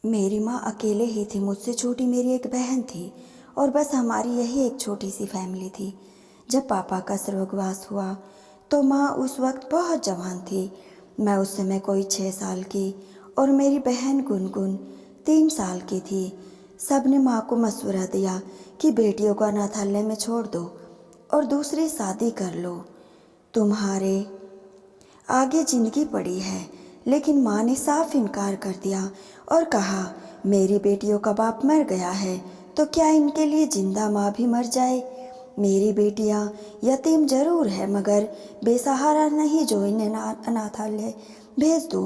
मेरी माँ अकेले ही थी, मुझसे छोटी मेरी एक बहन थी और बस हमारी यही एक छोटी सी फैमिली थी। जब पापा का स्वर्गवास हुआ तो माँ उस वक्त बहुत जवान थी। मैं उस समय कोई 6 साल की और मेरी बहन गुनगुन 3 साल की थी। सब ने माँ को मशवरा दिया कि बेटियों को अनाथालय में छोड़ दो और दूसरी शादी कर लो, तुम्हारे आगे जिंदगी पड़ी है। लेकिन माँ ने साफ इनकार कर दिया और कहा, मेरी बेटियों का बाप मर गया है तो क्या इनके लिए जिंदा माँ भी मर जाए। मेरी बेटियाँ यतीम जरूर है मगर बेसहारा नहीं जो इन्हें अनाथालय भेज दो।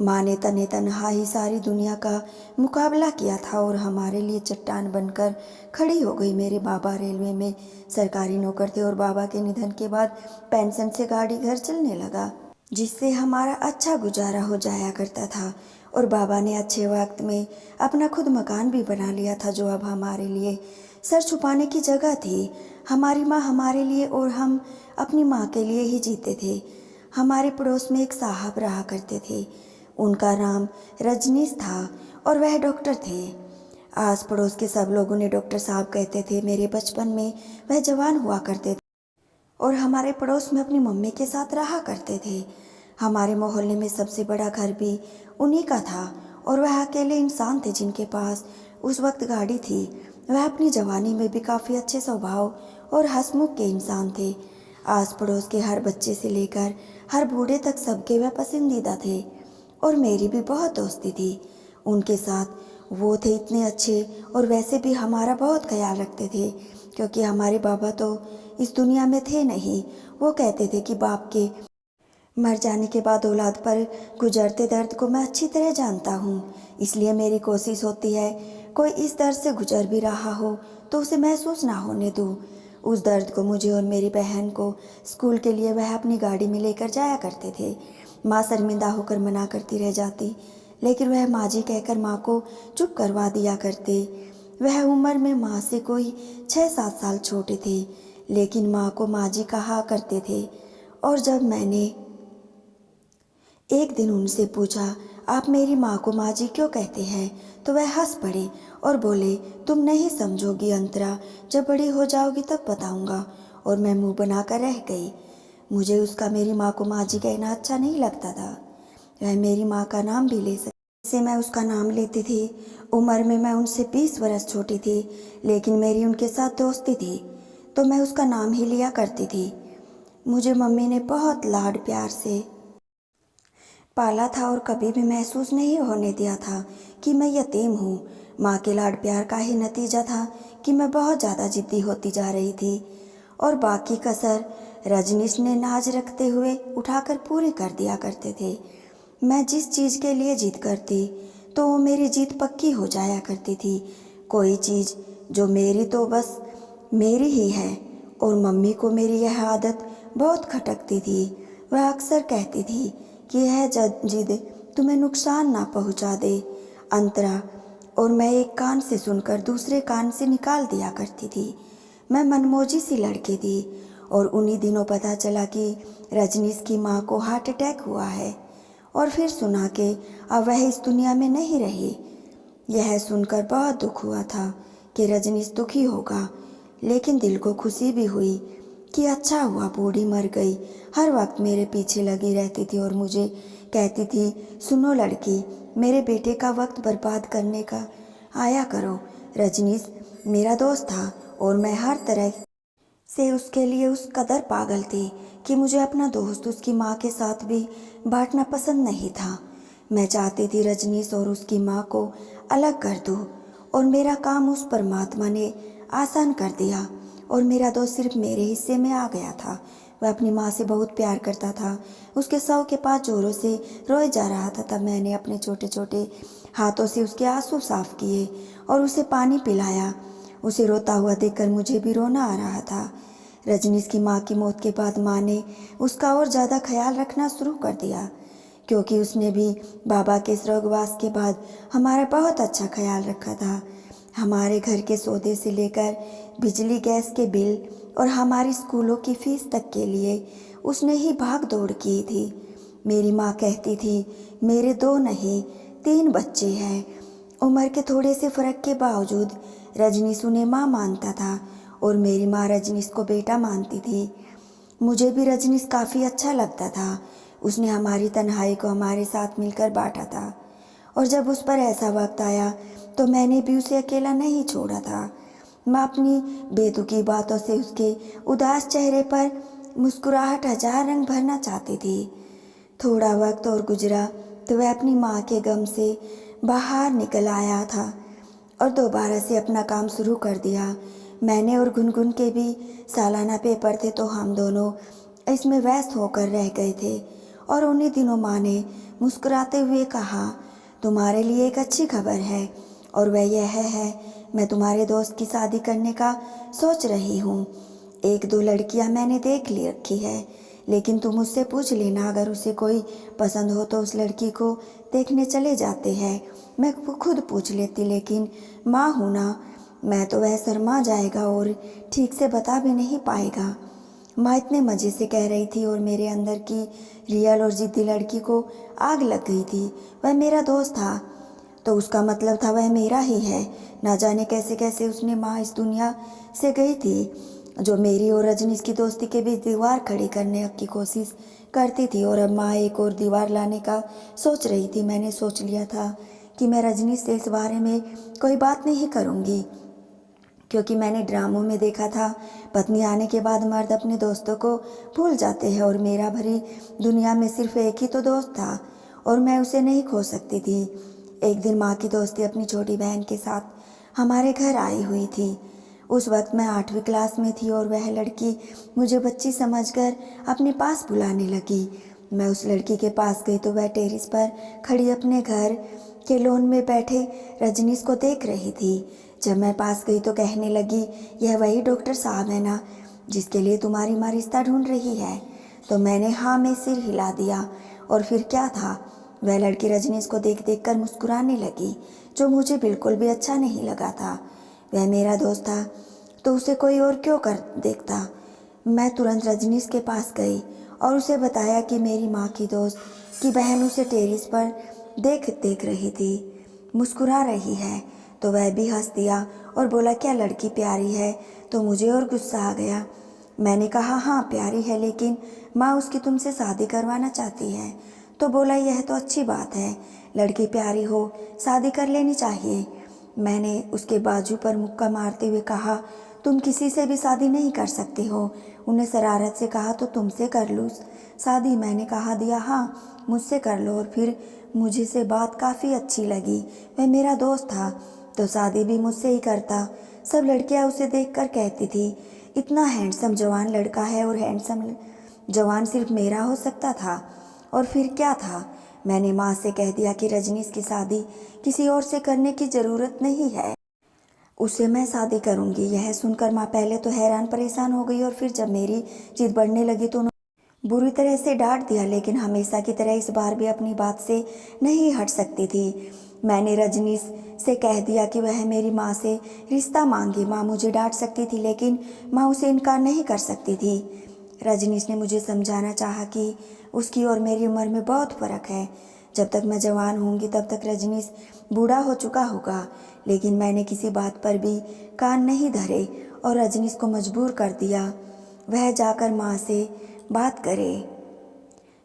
माँ ने तने तनहा ही सारी दुनिया का मुकाबला किया था और हमारे लिए चट्टान बनकर खड़ी हो गई। मेरे बाबा रेलवे में सरकारी नौकर थे और बाबा के निधन के बाद पेंशन से गाड़ी घर चलने लगा, जिससे हमारा अच्छा गुजारा हो जाया करता था। और बाबा ने अच्छे वक्त में अपना खुद मकान भी बना लिया था, जो अब हमारे लिए सर छुपाने की जगह थी। हमारी माँ हमारे लिए और हम अपनी माँ के लिए ही जीते थे। हमारे पड़ोस में एक साहब रहा करते थे, उनका नाम रजनीश था और वह डॉक्टर थे। आस पड़ोस के सब लोग उन्हें डॉक्टर साहब कहते थे। मेरे बचपन में वह जवान हुआ करते थे और हमारे पड़ोस में अपनी मम्मी के साथ रहा करते थे। हमारे मोहल्ले में सबसे बड़ा घर भी उन्हीं का था और वह अकेले इंसान थे जिनके पास उस वक्त गाड़ी थी। वह अपनी जवानी में भी काफ़ी अच्छे स्वभाव और हंसमुख के इंसान थे। आस पड़ोस के हर बच्चे से लेकर हर बूढ़े तक सबके वह पसंदीदा थे और मेरी भी बहुत दोस्ती थी उनके साथ। वो थे इतने अच्छे और वैसे भी हमारा बहुत ख्याल रखते थे, क्योंकि हमारे बाबा तो इस दुनिया में थे नहीं। वो कहते थे कि बाप के मर जाने के बाद औलाद पर गुजरते दर्द को मैं अच्छी तरह जानता हूँ, इसलिए मेरी कोशिश होती है कोई इस दर्द से गुजर भी रहा हो तो उसे महसूस ना होने दूँ। उस दर्द को मुझे और मेरी बहन को स्कूल के लिए वह अपनी गाड़ी में लेकर जाया करते थे। माँ शर्मिंदा होकर मना करती रह जाती, लेकिन वह माँ जी कहकर माँ को चुप करवा दिया करते। वह उम्र में माँ से कोई 6-7 साल छोटे थे, लेकिन माँ को माँ जी कहा करते थे। और जब मैंने एक दिन उनसे पूछा, आप मेरी माँ को माँ जी क्यों कहते हैं, तो वह हंस पड़े और बोले, तुम नहीं समझोगी अंतरा, जब बड़ी हो जाओगी तब बताऊंगा। और मैं मुंह बनाकर रह गई। मुझे उसका मेरी माँ को माँ जी कहना अच्छा नहीं लगता था। वह मेरी माँ का नाम भी ले सकती से मैं उसका नाम लेती थी। उम्र में मैं उनसे 20 वर्ष छोटी थी, लेकिन मेरी उनके साथ दोस्ती थी तो मैं उसका नाम ही लिया करती थी। मुझे मम्मी ने बहुत लाड प्यार से पाला था और कभी भी महसूस नहीं होने दिया था कि मैं यतीम हूँ। माँ के लाड प्यार का ही नतीजा था कि मैं बहुत ज़्यादा जिद्दी होती जा रही थी और बाकी कसर रजनीश ने नाज रखते हुए उठाकर पूरी कर दिया करते थे। मैं जिस चीज़ के लिए जिद करती तो वो मेरी जीत पक्की हो जाया करती थी। कोई चीज़ जो मेरी तो बस मेरी ही है। और मम्मी को मेरी यह आदत बहुत खटकती थी। वह अक्सर कहती थी कि यह जिद तुम्हें नुकसान ना पहुंचा दे अंतरा, और मैं एक कान से सुनकर दूसरे कान से निकाल दिया करती थी। मैं मनमोजी सी लड़की थी और उन्हीं दिनों पता चला कि रजनीश की माँ को हार्ट अटैक हुआ है और फिर सुना कि अब वह इस दुनिया में नहीं रही। यह सुनकर बहुत दुख हुआ था कि रजनीश दुखी होगा, लेकिन दिल को खुशी भी हुई कि अच्छा हुआ बूढ़ी मर गई। हर वक्त मेरे पीछे लगी रहती थी और मुझे कहती थी, सुनो लड़की, मेरे बेटे का वक्त बर्बाद करने का आया करो। रजनीश मेरा दोस्त था और मैं हर तरह से उसके लिए उस कदर पागल थी कि मुझे अपना दोस्त उसकी माँ के साथ भी बांटना पसंद नहीं था। मैं चाहती थी रजनीश और उसकी माँ को अलग कर दूँ और मेरा काम उस परमात्मा ने आसान कर दिया और मेरा दोस्त सिर्फ मेरे हिस्से में आ गया था। वह अपनी माँ से बहुत प्यार करता था। उसके शव के पास जोरों से रोए जा रहा था, तब मैंने अपने छोटे छोटे हाथों से उसके आंसू साफ किए और उसे पानी पिलाया। उसे रोता हुआ देखकर मुझे भी रोना आ रहा था। रजनीश की माँ की मौत के बाद माँ ने उसका और ज़्यादा ख्याल रखना शुरू कर दिया, क्योंकि उसने भी बाबा के स्वर्गवास के बाद हमारा बहुत अच्छा ख्याल रखा था। हमारे घर के सौदे से लेकर बिजली गैस के बिल और हमारी स्कूलों की फीस तक के लिए उसने ही भाग दौड़ की थी। मेरी माँ कहती थी, मेरे 2 नहीं 3 बच्चे हैं उम्र के थोड़े से फ़र्क के बावजूद रजनीश उन्हें माँ मानता था और मेरी माँ रजनीश को बेटा मानती थी। मुझे भी रजनीश काफ़ी अच्छा लगता था। उसने हमारी तन्हाई को हमारे साथ मिलकर बांटा था और जब उस पर ऐसा वक्त आया तो मैंने भी उसे अकेला नहीं छोड़ा था। मैं अपनी बेतुकी बातों से उसके उदास चेहरे पर मुस्कुराहट हजार रंग भरना चाहती थी। थोड़ा वक्त और गुजरा तो वह अपनी माँ के गम से बाहर निकल आया था और दोबारा से अपना काम शुरू कर दिया। मैंने और गुनगुन के भी सालाना पेपर थे तो हम दोनों इसमें व्यस्त होकर रह गए थे और उन्हीं दिनों माँ ने मुस्कुराते हुए कहा, तुम्हारे लिए एक अच्छी खबर है और वह यह है, मैं तुम्हारे दोस्त की शादी करने का सोच रही हूँ। एक दो लड़कियाँ मैंने देख ली रखी है, लेकिन तुम उससे पूछ लेना, अगर उसे कोई पसंद हो तो उस लड़की को देखने चले जाते हैं। मैं खुद पूछ लेती, लेकिन माँ हूँ ना, मैं तो वह शर्मा जाएगा और ठीक से बता भी नहीं पाएगा। माँ इतने मज़े से कह रही थी और मेरे अंदर की रियल और ज़िद्दी लड़की को आग लग गई थी। वह मेरा दोस्त था तो उसका मतलब था वह मेरा ही है। ना जाने कैसे कैसे उसने माँ इस दुनिया से गई थी जो मेरी और रजनीश की दोस्ती के बीच दीवार खड़ी करने की कोशिश करती थी और अब माँ एक और दीवार लाने का सोच रही थी। मैंने सोच लिया था कि मैं रजनीश से इस बारे में कोई बात नहीं करूँगी, क्योंकि मैंने ड्रामों में देखा था पत्नी आने के बाद मर्द अपने दोस्तों को भूल जाते हैं और मेरा भरी दुनिया में सिर्फ एक ही तो दोस्त था और मैं उसे नहीं खो सकती थी। एक दिन माँ की दोस्ती अपनी छोटी बहन के साथ हमारे घर आई हुई थी। उस वक्त मैं 8वीं क्लास में थी और वह लड़की मुझे बच्ची समझकर अपने पास बुलाने लगी। मैं उस लड़की के पास गई तो वह टेरेस पर खड़ी अपने घर के लॉन में बैठे रजनीश को देख रही थी। जब मैं पास गई तो कहने लगी, यह वही डॉक्टर साहब है ना जिसके लिए तुम्हारी माँ रिश्ता ढूंढ रही है? तो मैंने हाँ में सिर हिला दिया। और फिर क्या था, वह लड़की रजनीश को देख देख कर मुस्कुराने लगी, जो मुझे बिल्कुल भी अच्छा नहीं लगा था। वह मेरा दोस्त था तो उसे कोई और क्यों कर देखता। मैं तुरंत रजनीश के पास गई और उसे बताया कि मेरी माँ की दोस्त की बहन उसे टेरेस पर देख रही थी, मुस्कुरा रही है। तो वह भी हंस दिया और बोला, क्या लड़की प्यारी है? तो मुझे और गुस्सा आ गया। मैंने कहा, हाँ प्यारी है, लेकिन माँ उसकी तुमसे शादी करवाना चाहती है। तो बोला, यह तो अच्छी बात है, लड़की प्यारी हो शादी कर लेनी चाहिए। मैंने उसके बाजू पर मुक्का मारते हुए कहा, तुम किसी से भी शादी नहीं कर सकते हो। उन्हें शरारत से कहा, तो तुमसे कर लूँ शादी? मैंने कहा दिया, हाँ मुझसे कर लो। और फिर मुझे से बात काफ़ी अच्छी लगी, वह मेरा दोस्त था तो शादी भी मुझसे ही करता। सब लड़कियां उसे देखकर कहती थी, इतना हैंडसम जवान लड़का है, और हैंडसम जवान सिर्फ मेरा हो सकता था। और फिर क्या था, मैंने माँ से कह दिया कि रजनीश की शादी किसी और से करने की ज़रूरत नहीं है, उससे मैं शादी करूँगी। यह सुनकर माँ पहले तो हैरान परेशान हो गई और फिर जब मेरी जिद बढ़ने लगी तो उन्होंने बुरी तरह से डांट दिया, लेकिन हमेशा की तरह इस बार भी अपनी बात से नहीं हट सकती थी। मैंने रजनीश से कह दिया कि वह मेरी माँ से रिश्ता मांगे। माँ मुझे डांट सकती थी, लेकिन माँ उसे इनकार नहीं कर सकती थी। रजनीश ने मुझे समझाना चाहा कि उसकी और मेरी उम्र में बहुत फ़र्क है। जब तक मैं जवान होंगी तब तक रजनीश बूढ़ा हो चुका होगा, लेकिन मैंने किसी बात पर भी कान नहीं धरे और रजनीश को मजबूर कर दिया वह जाकर माँ से बात करे,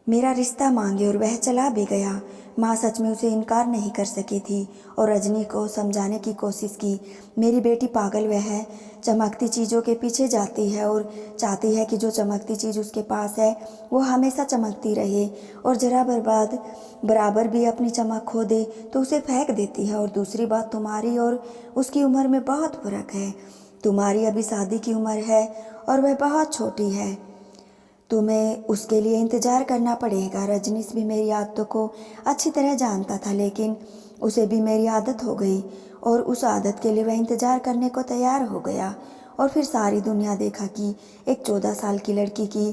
मेरा रिश्ता मांगे, और वह चला भी गया। माँ सच में उसे इनकार नहीं कर सकी थी और रजनी को समझाने की कोशिश की, मेरी बेटी पागल वह है, चमकती चीज़ों के पीछे जाती है और चाहती है कि जो चमकती चीज़ उसके पास है वो हमेशा चमकती रहे, और ज़रा बराबर भी अपनी चमक खो दे तो उसे फेंक देती है। और दूसरी बात, तुम्हारी और उसकी उम्र में बहुत फ़र्क है। तुम्हारी अभी शादी की उम्र है और वह बहुत छोटी है, तुम्हें उसके लिए इंतज़ार करना पड़ेगा। रजनीश भी मेरी आदतों को अच्छी तरह जानता था, लेकिन उसे भी मेरी आदत हो गई और उस आदत के लिए वह इंतज़ार करने को तैयार हो गया। और फिर सारी दुनिया देखा कि एक 14 साल की लड़की की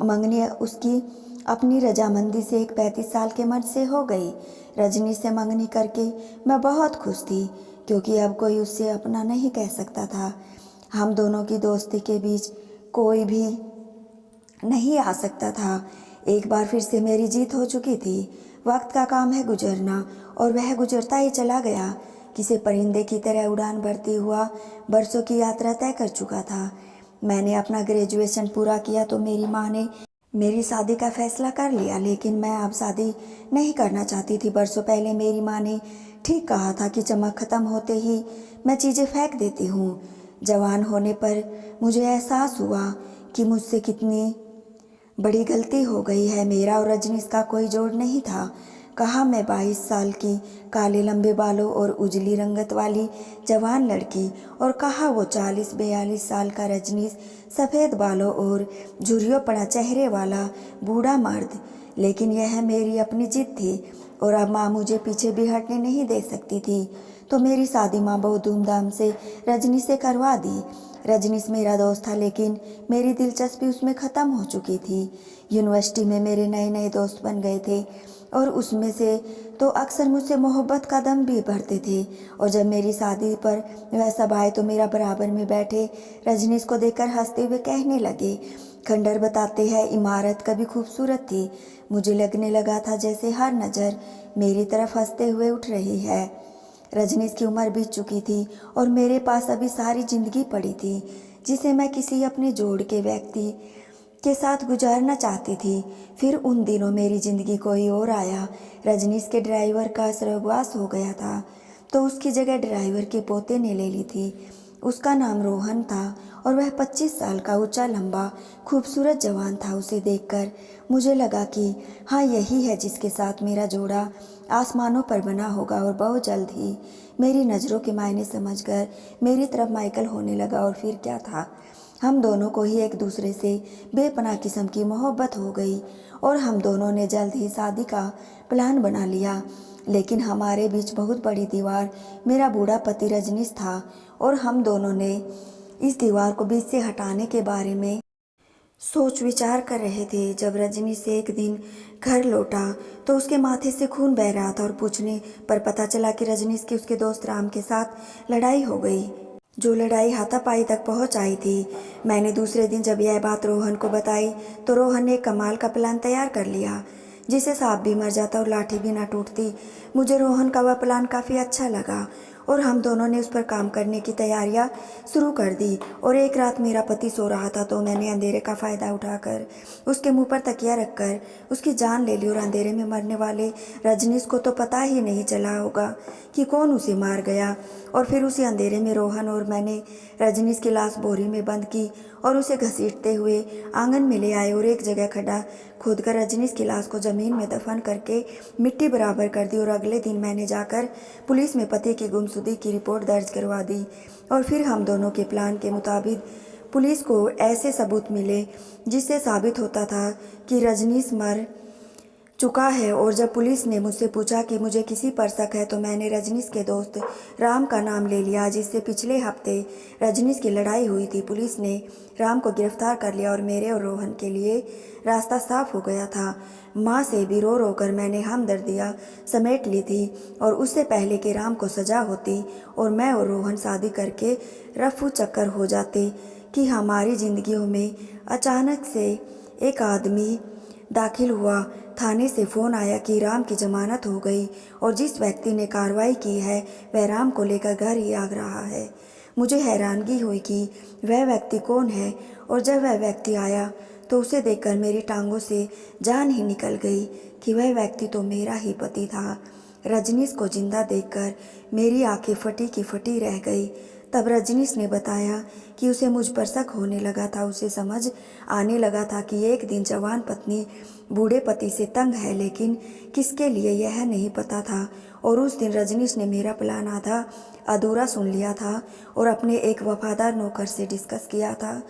मंगनी उसकी अपनी रजामंदी से एक 35 साल के मर्द से हो गई। रजनीश से मंगनी करके मैं बहुत खुश थी, क्योंकि अब कोई उससे अपना नहीं कह सकता था। हम दोनों की दोस्ती के बीच कोई भी नहीं आ सकता था। एक बार फिर से मेरी जीत हो चुकी थी। वक्त का काम है गुजरना और वह गुजरता ही चला गया। किसी परिंदे की तरह उड़ान भरती हुआ बरसों की यात्रा तय कर चुका था। मैंने अपना ग्रेजुएशन पूरा किया तो मेरी माँ ने मेरी शादी का फैसला कर लिया, लेकिन मैं अब शादी नहीं करना चाहती थी। बरसों पहले मेरी माँ ने ठीक कहा था कि चमक ख़त्म होते ही मैं चीज़ें फेंक देती हूँ। जवान होने पर मुझे एहसास हुआ कि मुझसे कितनी बड़ी गलती हो गई है। मेरा और रजनीश का कोई जोड़ नहीं था। कहा मैं 22 साल की काले लंबे बालों और उजली रंगत वाली जवान लड़की, और कहा वो 40-42 साल का रजनीश सफ़ेद बालों और झुर्रियों पड़ा चेहरे वाला बूढ़ा मर्द। लेकिन यह मेरी अपनी जिद थी और अब माँ मुझे पीछे भी हटने नहीं दे सकती थी। तो मेरी शादी माँ बहुत धूमधाम से रजनी से करवा दी। रजनीश मेरा दोस्त था, लेकिन मेरी दिलचस्पी उसमें ख़त्म हो चुकी थी। यूनिवर्सिटी में मेरे नए नए दोस्त बन गए थे और उसमें से तो अक्सर मुझसे मोहब्बत का दम भी भरते थे। और जब मेरी शादी पर वह सब आए तो मेरा बराबर में बैठे रजनीश को देखकर हंसते हुए कहने लगे, खंडर बताते हैं इमारत कभी खूबसूरत थी। मुझे लगने लगा था जैसे हर नज़र मेरी तरफ हंसते हुए उठ रही है। रजनीश की उम्र बीत चुकी थी और मेरे पास अभी सारी जिंदगी पड़ी थी, जिसे मैं किसी अपने जोड़ के व्यक्ति के साथ गुजारना चाहती थी। फिर उन दिनों मेरी ज़िंदगी कोई और आया। रजनीश के ड्राइवर का स्वर्गवास हो गया था, तो उसकी जगह ड्राइवर के पोते ने ले ली थी। उसका नाम रोहन था और वह 25 साल का ऊंचा लंबा खूबसूरत जवान था। उसे देखकर मुझे लगा कि हाँ, यही है जिसके साथ मेरा जोड़ा आसमानों पर बना होगा। और बहुत जल्द ही मेरी नज़रों के मायने समझकर मेरी तरफ माइकल होने लगा। और फिर क्या था, हम दोनों को ही एक दूसरे से बेपनाह किस्म की मोहब्बत हो गई और हम दोनों ने जल्द ही शादी का प्लान बना लिया। लेकिन हमारे बीच बहुत बड़ी दीवार मेरा बूढ़ा पति रजनीश था और हम दोनों ने इस दीवार को बीच से हटाने के बारे में सोच विचार कर रहे थे। जब रजनीश से एक दिन घर लौटा तो उसके माथे से खून बह रहा था और पूछने पर पता चला कि रजनीश की उसके दोस्त राम के साथ लड़ाई हो गई, जो लड़ाई हाथापाई तक पहुंच आई थी। मैंने दूसरे दिन जब यह बात रोहन को बताई तो रोहन ने एक कमाल का प्लान तैयार कर लिया, जिसे सांप भी मर जाता और लाठी भी ना टूटती। मुझे रोहन का वह प्लान काफ़ी अच्छा लगा और हम दोनों ने उस पर काम करने की तैयारियां शुरू कर दी। और एक रात मेरा पति सो रहा था तो मैंने अंधेरे का फ़ायदा उठाकर उसके मुंह पर तकिया रखकर उसकी जान ले ली। और अंधेरे में मरने वाले रजनीश को तो पता ही नहीं चला होगा कि कौन उसे मार गया। और फिर उसी अंधेरे में रोहन और मैंने रजनीश की लाश बोरी में बंद की और उसे घसीटते हुए आंगन में ले आए और एक जगह खड्डा खोदकर रजनीश की लाश को ज़मीन में दफन करके मिट्टी बराबर कर दी। और अगले दिन मैंने जाकर पुलिस में पति की गुमशुदगी की रिपोर्ट दर्ज करवा दी। और फिर हम दोनों के प्लान के मुताबिक पुलिस को ऐसे सबूत मिले जिससे साबित होता था कि रजनीश मर चुका है। और जब पुलिस ने मुझसे पूछा कि मुझे किसी पर शक है तो मैंने रजनीश के दोस्त राम का नाम ले लिया, जिससे पिछले हफ्ते रजनीश की लड़ाई हुई थी। पुलिस ने राम को गिरफ्तार कर लिया और मेरे और रोहन के लिए रास्ता साफ हो गया था। माँ से भी रो रो कर मैंने हमदर्दियाँ समेट ली थी और उससे पहले कि राम को सजा होती और मैं और रोहन शादी करके रफू चक्कर हो जाते कि हमारी ज़िंदगियों में अचानक से एक आदमी दाखिल हुआ। थाने से फ़ोन आया कि राम की जमानत हो गई और जिस व्यक्ति ने कार्रवाई की है वह राम को लेकर घर ही आ रहा है। मुझे हैरानगी हुई कि वह व्यक्ति कौन है और जब वह व्यक्ति आया तो उसे देखकर मेरी टांगों से जान ही निकल गई कि वह व्यक्ति तो मेरा ही पति था। रजनीश को जिंदा देखकर मेरी आंखें फटी की फटी रह गई। तब रजनीश ने बताया कि उसे मुझ पर शक होने लगा था। उसे समझ आने लगा था कि एक दिन जवान पत्नी बूढ़े पति से तंग है, लेकिन किसके लिए यह नहीं पता था। और उस दिन रजनीश ने मेरा प्लान आधा अधूरा सुन लिया था और अपने एक वफादार नौकर से डिस्कस किया था।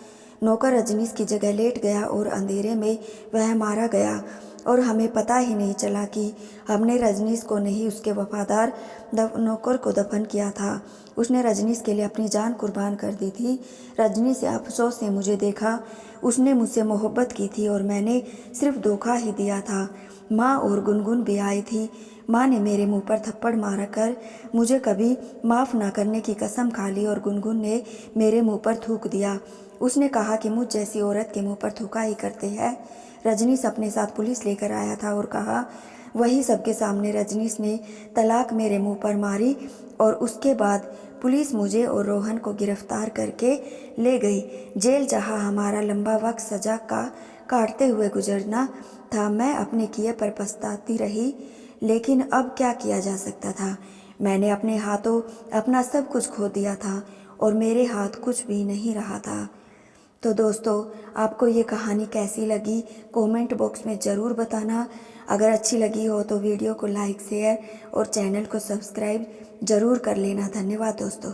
नौकर रजनीश की जगह लेट गया और अंधेरे में वह मारा गया और हमें पता ही नहीं चला कि हमने रजनीश को नहीं, उसके वफादार नौकर को दफन किया था। उसने रजनीश के लिए अपनी जान कुर्बान कर दी थी। रजनीश से अफसोस से मुझे देखा। उसने मुझसे मोहब्बत की थी और मैंने सिर्फ धोखा ही दिया था। माँ और गुनगुन भी आई थी। माँ ने मेरे मुंह पर थप्पड़ मारकर मुझे कभी माफ़ ना करने की कसम खा ली और गुनगुन ने मेरे मुंह पर थूक दिया। उसने कहा कि मुझ जैसी औरत के मुंह पर थूका ही करते हैं। रजनीश अपने साथ पुलिस लेकर आया था और कहा वही सबके सामने रजनीश ने तलाक मेरे मुंह पर मारी और उसके बाद पुलिस मुझे और रोहन को गिरफ्तार करके ले गई जेल, जहां हमारा लंबा वक्त सज़ा का काटते हुए गुजरना था। मैं अपने किए पर पछताती रही, लेकिन अब क्या किया जा सकता था। मैंने अपने हाथों अपना सब कुछ खो दिया था और मेरे हाथ कुछ भी नहीं रहा था। तो दोस्तों, आपको ये कहानी कैसी लगी कमेंट बॉक्स में ज़रूर बताना। अगर अच्छी लगी हो तो वीडियो को लाइक, शेयर और चैनल को सब्सक्राइब ज़रूर कर लेना। धन्यवाद दोस्तों।